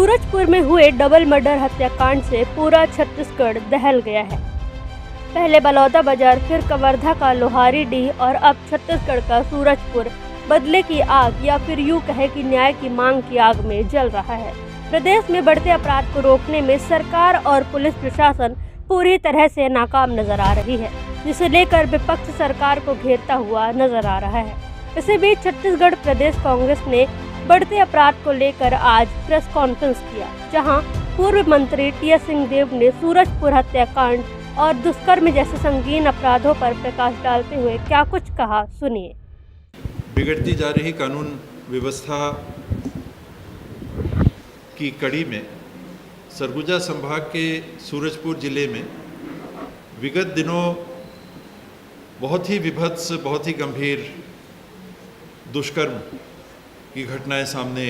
सूरजपुर में हुए double murder हत्याकांड से पूरा छत्तीसगढ़ दहल गया है। पहले बलौदा बाजार, फिर कवर्धा का लोहारीडीह और अब छत्तीसगढ़ का सूरजपुर बदले की आग या फिर यूं कहे कि न्याय की मांग की आग में जल रहा है। प्रदेश में बढ़ते अपराध को रोकने में सरकार और पुलिस प्रशासन पूरी तरह से नाकाम नजर आ रही है, जिसे लेकर विपक्ष सरकार को घेरता हुआ नजर आ रहा है। इसी बीच छत्तीसगढ़ प्रदेश कांग्रेस ने बढ़ते अपराध को लेकर आज प्रेस कॉन्फ्रेंस किया, जहां पूर्व मंत्री टी.एस. सिंहदेव ने सूरजपुर हत्याकांड और दुष्कर्म जैसे संगीन अपराधों पर प्रकाश डालते हुए क्या कुछ कहा, सुनिए। बिगड़ती जा रही कानून व्यवस्था की कड़ी में सरगुजा संभाग के सूरजपुर जिले में विगत दिनों बहुत ही विभत्स, बहुत ही गंभीर दुष्कर्म की घटनाएं सामने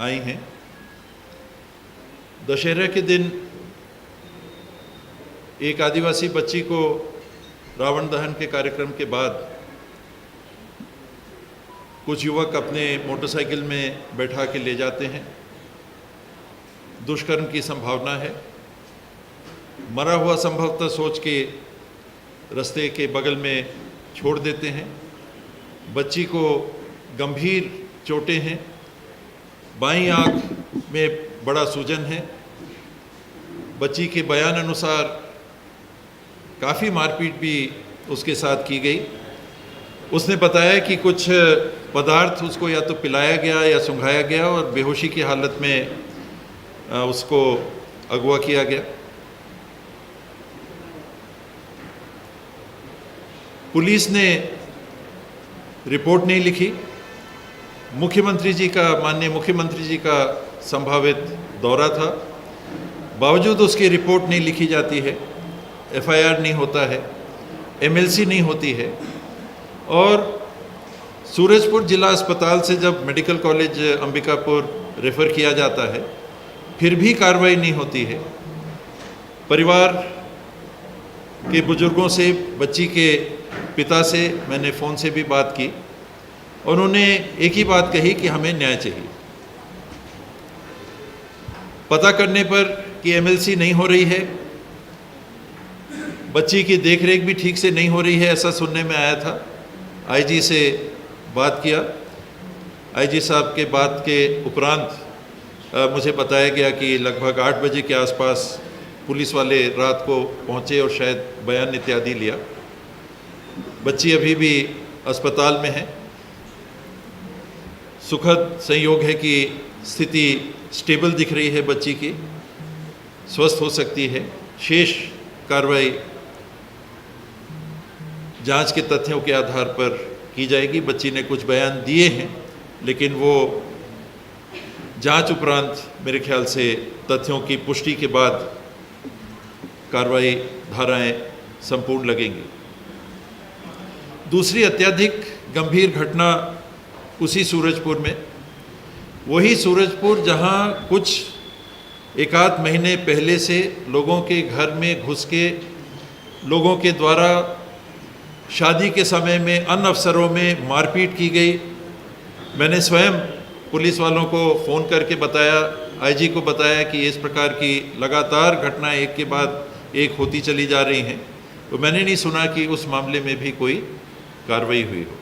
आई हैं। दशहरा के दिन एक आदिवासी बच्ची को रावण दहन के कार्यक्रम के बाद कुछ युवक अपने मोटरसाइकिल में बैठा के ले जाते हैं। दुष्कर्म की संभावना है। मरा हुआ संभवतः सोच के रास्ते के बगल में छोड़ देते हैं। बच्ची को गंभीर चोटें हैं। बाईं आंख में बड़ा सूजन है। बच्ची के बयान अनुसार काफ़ी मारपीट भी उसके साथ की गई। उसने बताया कि कुछ पदार्थ उसको या तो पिलाया गया या सुंघाया गया और बेहोशी की हालत में उसको अगवा किया गया। पुलिस ने रिपोर्ट नहीं लिखी। माननीय मुख्यमंत्री जी का संभावित दौरा था, बावजूद उसकी रिपोर्ट नहीं लिखी जाती है, एफआईआर नहीं होता है, एमएलसी नहीं होती है। और सूरजपुर जिला अस्पताल से जब मेडिकल कॉलेज अंबिकापुर रेफ़र किया जाता है, फिर भी कार्रवाई नहीं होती है। परिवार के बुजुर्गों से, बच्ची के पिता से मैंने फ़ोन से भी बात की। उन्होंने एक ही बात कही कि हमें न्याय चाहिए। पता करने पर कि एमएलसी नहीं हो रही है, बच्ची की देखरेख भी ठीक से नहीं हो रही है, ऐसा सुनने में आया था। आईजी से बात किया। आईजी साहब के बात के उपरांत मुझे बताया गया कि लगभग 8 बजे के आसपास पुलिस वाले रात को पहुंचे और शायद बयान इत्यादि लिया। बच्ची अभी भी अस्पताल में है। सुखद संयोग है कि स्थिति स्टेबल दिख रही है बच्ची की, स्वस्थ हो सकती है। शेष कार्रवाई जांच के तथ्यों के आधार पर की जाएगी। बच्ची ने कुछ बयान दिए हैं, लेकिन वो जांच उपरांत मेरे ख्याल से तथ्यों की पुष्टि के बाद कार्रवाई धाराएं संपूर्ण लगेंगी। दूसरी अत्यधिक गंभीर घटना उसी सूरजपुर में, वही सूरजपुर जहां कुछ एकाध महीने पहले से लोगों के घर में घुस के लोगों के द्वारा शादी के समय में अन्य अवसरों में मारपीट की गई। मैंने स्वयं पुलिस वालों को फ़ोन करके बताया, आईजी को बताया कि इस प्रकार की लगातार घटनाएं एक के बाद एक होती चली जा रही हैं। तो मैंने नहीं सुना कि उस मामले में भी कोई कार्रवाई हुई हो।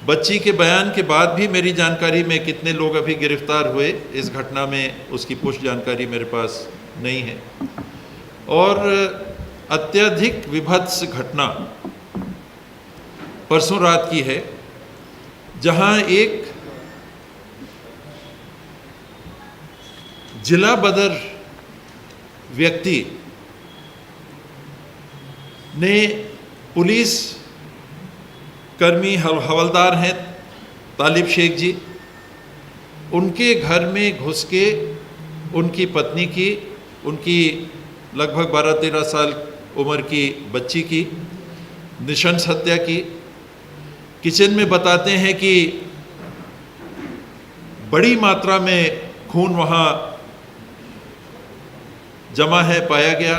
बच्ची के बयान के बाद भी मेरी जानकारी में कितने लोग अभी गिरफ्तार हुए इस घटना में, उसकी पुष्ट जानकारी मेरे पास नहीं है। और अत्यधिक विभत्स घटना परसों रात की है, जहां एक जिला बदर व्यक्ति ने पुलिस कर्मी हवलदार हैं तालिब शेख जी, उनके घर में घुस के उनकी पत्नी की, उनकी लगभग 12-13 साल उम्र की बच्ची की नृशंस हत्या की। किचन में बताते हैं कि बड़ी मात्रा में खून वहाँ जमा है, पाया गया।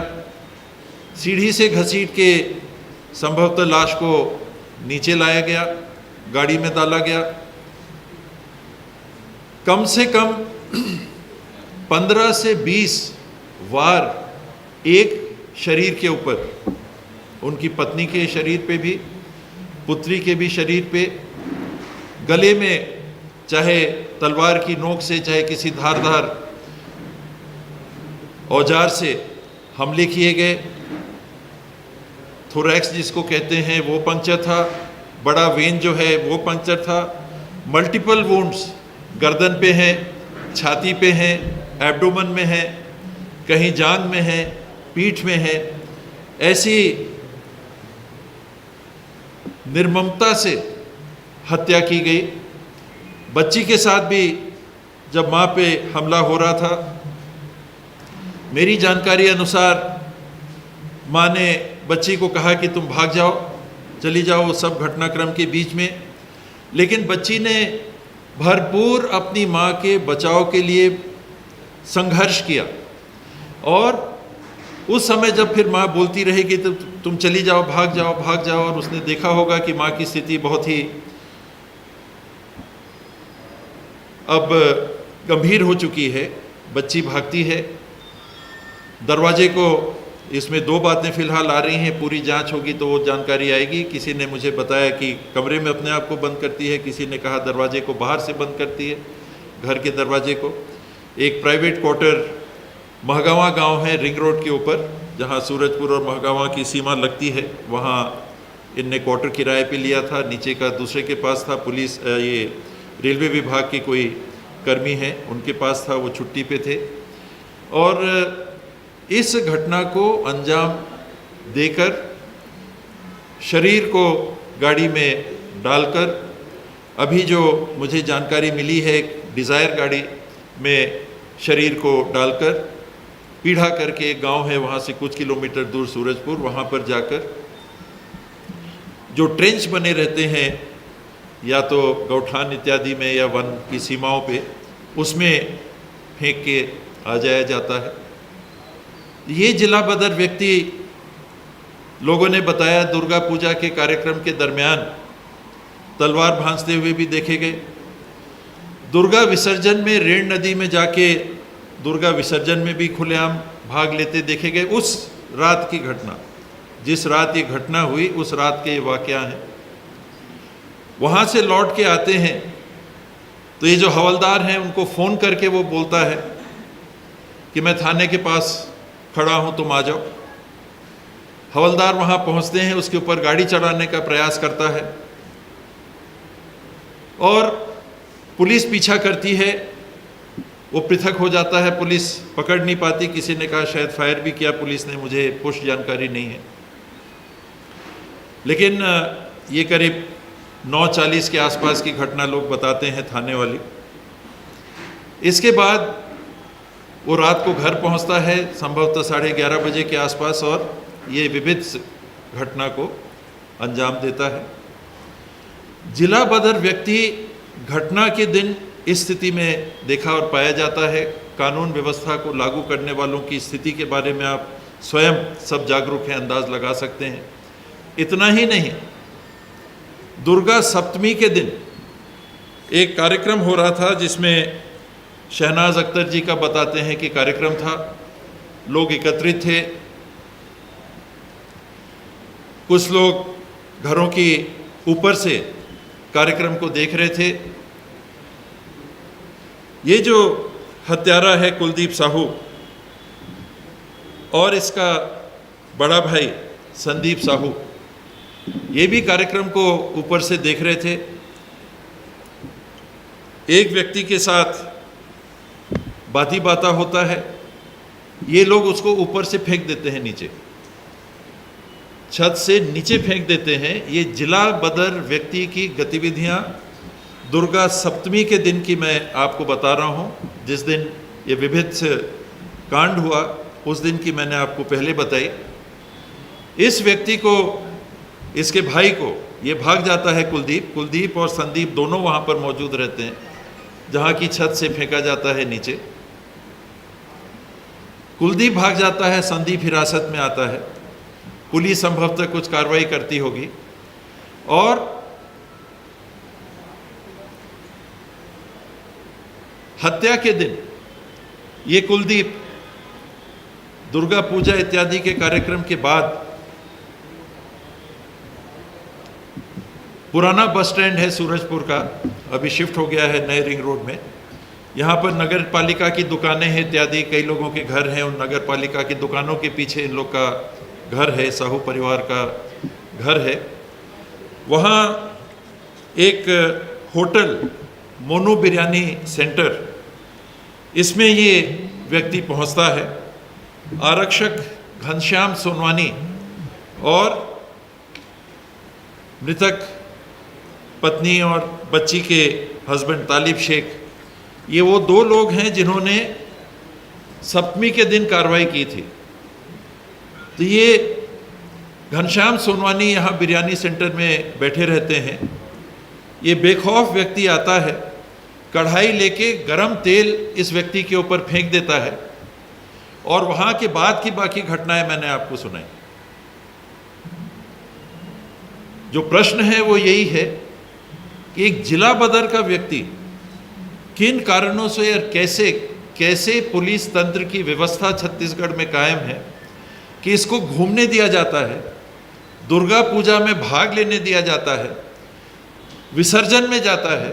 सीढ़ी से घसीट के संभवतः लाश को नीचे लाया गया, गाड़ी में डाला गया। कम से कम 15 से 20 वार एक शरीर के ऊपर, उनकी पत्नी के शरीर पे भी, पुत्री के भी शरीर पे, गले में चाहे तलवार की नोक से चाहे किसी धारदार औजार से हमले किए गए। थोरैक्स जिसको कहते हैं वो पंक्चर था, बड़ा वेन जो है वो पंक्चर था। मल्टीपल वुंड्स गर्दन पे हैं, छाती पे हैं, एब्डोमेन में है, कहीं जांघ में है, पीठ में है। ऐसी निर्ममता से हत्या की गई। बच्ची के साथ भी जब माँ पे हमला हो रहा था, मेरी जानकारी अनुसार माँ ने बच्ची को कहा कि तुम भाग जाओ, चली जाओ सब घटनाक्रम के बीच में, लेकिन बच्ची ने भरपूर अपनी माँ के बचाव के लिए संघर्ष किया। और उस समय जब फिर माँ बोलती रही कि तुम चली जाओ, भाग जाओ, भाग जाओ, और उसने देखा होगा कि माँ की स्थिति बहुत ही अब गंभीर हो चुकी है, बच्ची भागती है। दरवाजे को, इसमें दो बातें फ़िलहाल आ रही हैं, पूरी जांच होगी तो वो जानकारी आएगी। किसी ने मुझे बताया कि कमरे में अपने आप को बंद करती है, किसी ने कहा दरवाजे को बाहर से बंद करती है, घर के दरवाजे को। एक प्राइवेट क्वार्टर महगावा गांव है रिंग रोड के ऊपर, जहां सूरजपुर और महगावा की सीमा लगती है, वहां इनने क्वार्टर किराए पे लिया था। नीचे का दूसरे के पास था, पुलिस ये रेलवे विभाग के कोई कर्मी हैं उनके पास था, वो छुट्टी पे थे। और इस घटना को अंजाम देकर शरीर को गाड़ी में डालकर, अभी जो मुझे जानकारी मिली है, डिज़ायर गाड़ी में शरीर को डालकर पीढ़ा करके एक गांव है वहाँ से कुछ किलोमीटर दूर सूरजपुर, वहाँ पर जाकर जो ट्रेंच बने रहते हैं या तो गौठान इत्यादि में या वन की सीमाओं पे, उसमें फेंक के आ जाया जाता है। ये जिला बदर व्यक्ति, लोगों ने बताया, दुर्गा पूजा के कार्यक्रम के दरमियान तलवार भांजते हुए भी देखे गए। दुर्गा विसर्जन में रेण नदी में जाके दुर्गा विसर्जन में भी खुलेआम भाग लेते देखे गए। उस रात की घटना, जिस रात ये घटना हुई, उस रात के ये वाकया हैं। वहाँ से लौट के आते हैं तो ये जो हवलदार हैं उनको फ़ोन करके वो बोलता है कि मैं थाने के पास खड़ा हूँ, तुम आ जाओ। हवलदार वहाँ पहुँचते हैं, उसके ऊपर गाड़ी चढ़ाने का प्रयास करता है और पुलिस पीछा करती है, वो पृथक हो जाता है, पुलिस पकड़ नहीं पाती। किसी ने कहा शायद फायर भी किया पुलिस ने, मुझे पुष्ट जानकारी नहीं है। लेकिन ये करीब 9:40 के आसपास की घटना लोग बताते हैं थाने वाली। इसके बाद वो रात को घर पहुंचता है संभवतः 11:30 बजे के आसपास और ये विभिन्न घटना को अंजाम देता है। जिला बदर व्यक्ति घटना के दिन इस स्थिति में देखा और पाया जाता है। कानून व्यवस्था को लागू करने वालों की स्थिति के बारे में आप स्वयं सब जागरूक हैं, अंदाज लगा सकते हैं। इतना ही नहीं, दुर्गा सप्तमी के दिन एक कार्यक्रम हो रहा था जिसमें शहनाज अख्तर जी का बताते हैं कि कार्यक्रम था, लोग एकत्रित थे, कुछ लोग घरों की ऊपर से कार्यक्रम को देख रहे थे। ये जो हत्यारा है कुलदीप साहू और इसका बड़ा भाई संदीप साहू, ये भी कार्यक्रम को ऊपर से देख रहे थे। एक व्यक्ति के साथ बाती बाता होता है, ये लोग उसको ऊपर से फेंक देते हैं, नीचे छत से नीचे फेंक देते हैं। ये जिला बदर व्यक्ति की गतिविधियां दुर्गा सप्तमी के दिन की मैं आपको बता रहा हूं। जिस दिन ये विभिन्न कांड हुआ उस दिन की मैंने आपको पहले बताई। इस व्यक्ति को, इसके भाई को, ये भाग जाता है कुलदीप और संदीप दोनों वहाँ पर मौजूद रहते हैं जहाँ की छत से फेंका जाता है नीचे। कुलदीप भाग जाता है, संदीप हिरासत में आता है। पुलिस संभवतः कुछ कार्रवाई करती होगी और हत्या के दिन ये कुलदीप दुर्गा पूजा इत्यादि के कार्यक्रम के बाद पुराना बस स्टैंड है सूरजपुर का, अभी शिफ्ट हो गया है नए रिंग रोड में। यहाँ पर नगर पालिका की दुकानें हैं इत्यादि, कई लोगों के घर हैं। उन नगर पालिका की दुकानों के पीछे इन लोग का घर है, साहू परिवार का घर है। वहाँ एक होटल मोनू बिरयानी सेंटर, इसमें ये व्यक्ति पहुँचता है। आरक्षक घनश्याम सोनवानी और मृतक पत्नी और बच्ची के हस्बैंड तालिब शेख, ये वो दो लोग हैं जिन्होंने सप्तमी के दिन कार्रवाई की थी। तो ये घनश्याम सोनवानी यहाँ बिरयानी सेंटर में बैठे रहते हैं। ये बेखौफ व्यक्ति आता है, कढ़ाई लेके गरम तेल इस व्यक्ति के ऊपर फेंक देता है और वहाँ के बाद की बाकी घटनाएं मैंने आपको सुनाई। जो प्रश्न है वो यही है कि एक जिला बदर का व्यक्ति किन कारणों से और कैसे पुलिस तंत्र की व्यवस्था छत्तीसगढ़ में कायम है कि इसको घूमने दिया जाता है, दुर्गा पूजा में भाग लेने दिया जाता है, विसर्जन में जाता है,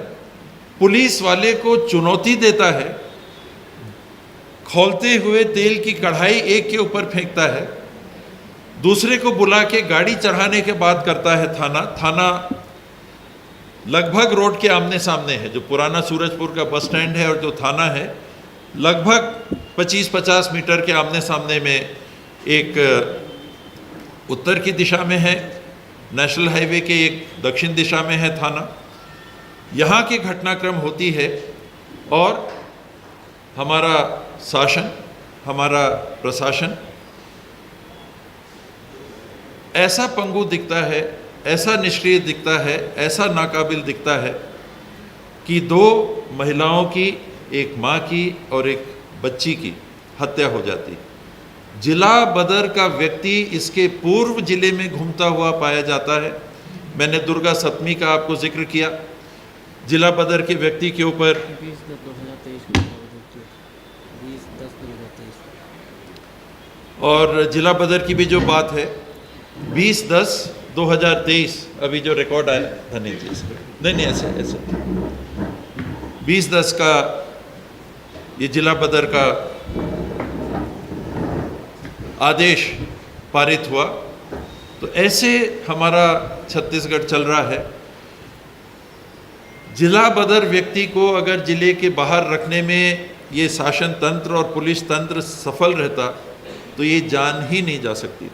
पुलिस वाले को चुनौती देता है, खौलते हुए तेल की कढ़ाई एक के ऊपर फेंकता है, दूसरे को बुला के गाड़ी चढ़ाने के बाद करता है थाना लगभग रोड के आमने सामने है। जो पुराना सूरजपुर का बस स्टैंड है और जो थाना है लगभग 25-50 मीटर के आमने सामने में एक उत्तर की दिशा में है, नेशनल हाईवे के एक दक्षिण दिशा में है थाना। यहाँ की घटनाक्रम होती है और हमारा शासन, हमारा प्रशासन ऐसा पंगु दिखता है, ऐसा निष्क्रिय दिखता है, ऐसा नाकाबिल दिखता है कि दो महिलाओं की, एक माँ की और एक बच्ची की हत्या हो जाती। जिला बदर का व्यक्ति इसके पूर्व जिले में घूमता हुआ पाया जाता है। मैंने दुर्गा सप्तमी का आपको जिक्र किया। जिला बदर के व्यक्ति के ऊपर 20/10/2023 और जिला बदर की भी जो बात है 20/10/2023 अभी जो रिकॉर्ड आया, धन्य जी, नहीं ऐसे 20/10 का ये जिला बदर का आदेश पारित हुआ। तो ऐसे हमारा छत्तीसगढ़ चल रहा है। जिला बदर व्यक्ति को अगर जिले के बाहर रखने में ये शासन तंत्र और पुलिस तंत्र सफल रहता तो ये जान ही नहीं जा सकती थी।